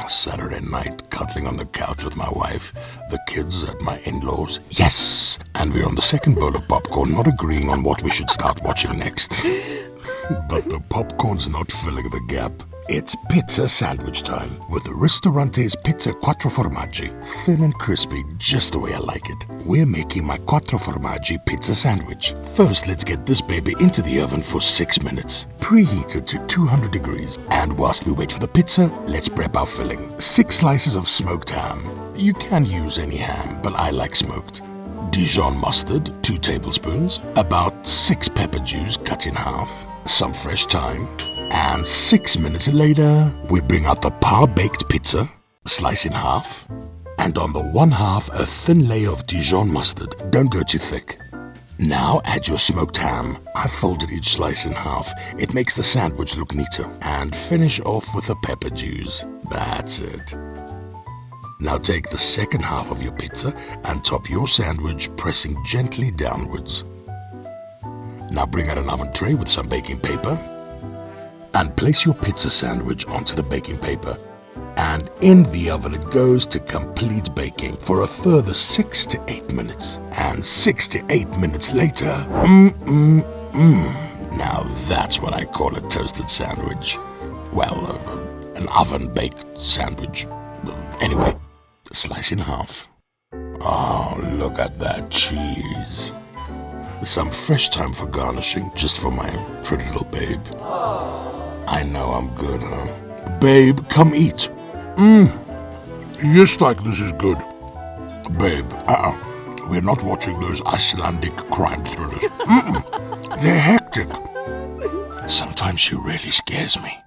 Saturday night, cuddling on the couch with my wife, the kids at my in-laws. Yes! And we're on the second bowl of popcorn, not agreeing on what we should start watching next. But the popcorn's not filling the gap. It's pizza sandwich time with the Ristorante's Pizza Quattro Formaggi. Thin and crispy, just the way I like it. We're making my Quattro Formaggi Pizza Sandwich. First, let's get this baby into the oven for 6 minutes. Preheated to 200 degrees. And whilst we wait for the pizza, let's prep our filling. 6 slices of smoked ham. You can use any ham, but I like smoked. Dijon mustard, 2 tablespoons. About 6 pepper juice cut in half. Some fresh thyme. And 6 minutes later, we bring out the par-baked pizza, slice in half, and on the one half, a thin layer of Dijon mustard. Don't go too thick. Now add your smoked ham. I folded each slice in half. It makes the sandwich look neater. And finish off with the pepper juice. That's it. Now take the second half of your pizza and top your sandwich, pressing gently downwards. Now bring out an oven tray with some baking paper. And place your pizza sandwich onto the baking paper. And in the oven it goes to complete baking for a further 6 to 8 minutes. And 6 to 8 minutes later, Now that's what I call a toasted sandwich. Well, an oven-baked sandwich. Anyway, slice in half. Oh, look at that cheese. Some fresh thyme for garnishing, just for my pretty little babe. I know I'm good, huh? Babe, come eat. Yes, like this is good. Babe, we're not watching those Icelandic crime thrillers. They're hectic. Sometimes she really scares me.